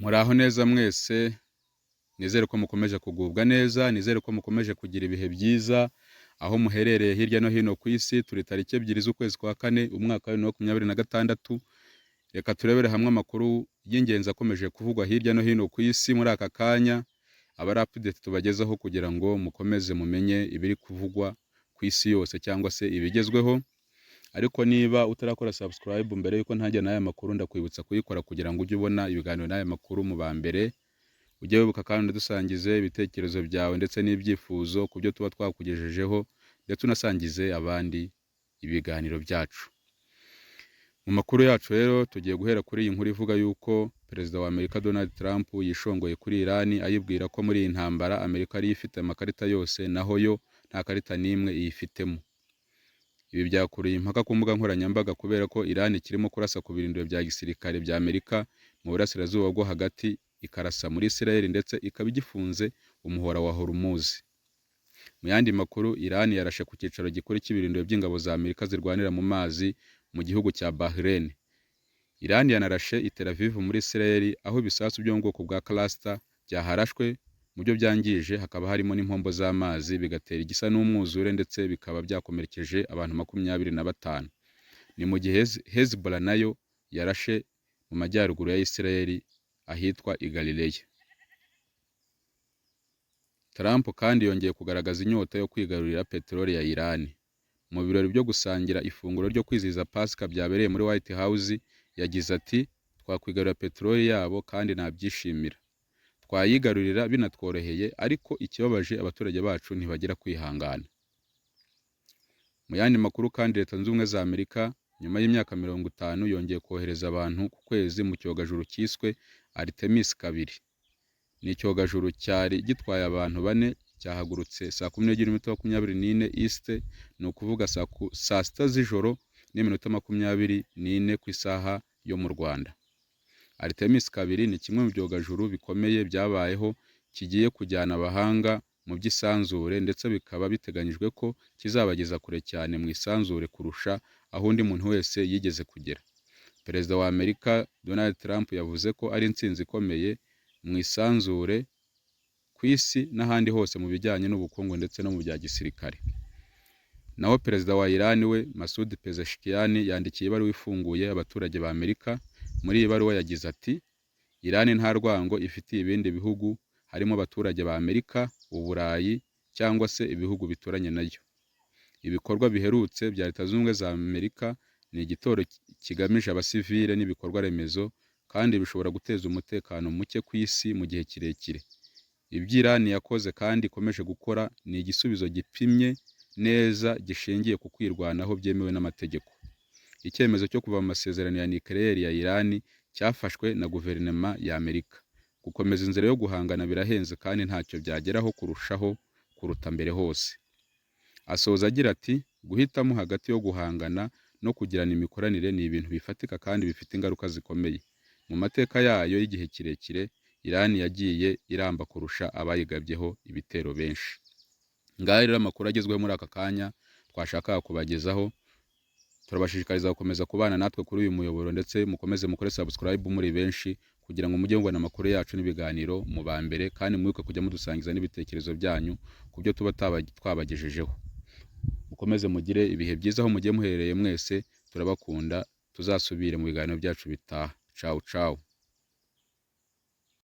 Muraho neza mwese, nizere ko mukomeje kugubwa neza, nizere ko mukomeje kugira ibihe byiza, aho muherereye hirya no hino ku isi. Turi tariki 2 z'ukwezi kwa kane, umwaka wa 2026. Reka turebere hamwe amakuru y'ingenzi akomeje kuvugwa hirya no hino ku isi muri aka kanya, abari update tubagezaho kugira ngo mukomeze mumenye ibiri kuvugwa ku isi yose cyangwa se ibigezweho. Ariko niba utarakora subscribe mbere yuko ntajya n'aya makuru, ndakwibutsa kuyikora kugira ngo ujye ubona ibiganiro n'aya makuru mu ba mbere. Ujye wibuka kandi dusangize ibitekerezo byawe ndetse n'ibyifuzo ku byo tuba twakugejejeho, ndetse unasangize abandi ibiganiro byacu. Mu makuru yacu rero tugiye guhera kuri iyi nkuru ivuga yuko Perezida wa Amerika Donald Trump yishongoye kuri Iran, ayibwira ko muri iyi ntambara Amerika ari ifite amakarita yose naho yo nta karita n'imwe iyifitemo. Ibi byakuriye impaka ku mbuga nkoranyambaga kubera ko Iran kirimo kurasa ku birindiro bya gisirikare bya Amerika mu burasirazuba bwo hagati, ikarasa muri Israel ndetse ikaba igifunze umuhora wa Hormuz. Mu yandi makuru, Iran yarashe ku cyicaro gikuru cy'ibirindiro by'ingabo za Amerika zirwanira mu mazi mu gihugu cya Bahrain. Iran yanarashe i Tel Aviv muri Israel, aho ibisasu byo mu bwoko bwa cluster byaharashwe. Mu byo byangije hakaba harimo n'impombo z'amazi, bigatera igisa n'umwuzure ndetse bikaba byakomerekeje abantu 25. Ni mu gihe Hezbollah nayo yarashe mu majyaruguru ya Israel ahitwa i Galileya. Trump kandi yongeye kugaragaza inyota yo kwigarurira peteroli ya Iran. Mu birori byo gusangira ifunguro ryo kwizihiza Pasika byabereye muri White House, yagize ati, twakwigarurira peteroli yabo kandi nabyishimira. Twayigarurira binatworoheye, ariko ikibabaje abaturage bacu ntibagira kwihangana. Mu yandi makuru kandi, Leta Zunze Ubumwe za Amerika nyuma y'imyaka 50 yongeye kohereza abantu ku kwezi mu cyogajuru cyiswe Artemis 2. Ni icyogajuru cyari gitwaye abantu 4, cyahagurutse saa 12:24 East, ni ukuvuga saa 6 z'ijoro n'iminota 24 ku isaha yo mu Rwanda. Artemis 2 ni kimwe mu byogajuru bikomeye byabayeho, kigiye kujyana abahanga mu by'isanzure ndetse bikaba biteganyijwe ko kizabageza kure cyane mu isanzure kurusha aho undi muntu wese yigeze kugera. Perezida wa Amerika Donald Trump yavuze ko ari intsinzi ikomeye mu isanzure ku isi n'ahandi hose mu bijyanye n'ubukungu ndetse no mu bya gisirikare. Naho Perezida wa Iran we Masoud Pezeshkian yandikiye ibaruwa ifunguye abaturage ba Amerika. Muri iyi baruwa yagize ati, Iran nta rwango ifitiye ibindi bihugu, harimo abaturage ba Amerika, Uburayi cyangwa se ibihugu bituranye nayo. Ibikorwa biherutse bya Leta Zunze Ubumwe za Amerika ni igitoro kigamije abasivile n'ibikorwa remezo, kandi bishobora guteza umutekano muke ku isi mu gihe kirekire. Ibyo Iran yakoze kandi ikomeje gukora ni igisubizo gipimye neza gishingiye ku kwirwanaho byemewe n'amategeko. Icyemezo cyo kuva mu masezerano ya nucleaire ya Iran cyafashwe na guverinoma ya Amerika. Gukomeza inzira yo guhangana birahenze kandi ntacyo byageraho kurushaho kuruta mbere hose. Asoza agira ati, guhitamo hagati yo guhangana no kugirana imikoranire ni ibintu bifatika kandi bifite ingaruka zikomeye. Mu mateka yayo y'igihe kirekire, Iran yagiye iramba kurusha abayigabyeho ibitero benshi. Ngaho rero amakuru agezweho muri aka kanya twashakaga kubagezaho. Turabashishikariza gukomeza kubana natwe kuri uyu muyoboro, ndetse mukomeze mukore subscribe muri benshi kugira ngo mujye mubona amakuru yacu n'ibiganiro mu ba mbere, kandi mwibuke kujya mudusangiza n'ibitekerezo byanyu ku byo tuba twabagejejeho. Mukomeze mugire ibihe byiza aho mugiye muherereye mwese, turabakunda. Tuzasubire mu biganiro byacu bitaha. Ciao ciao.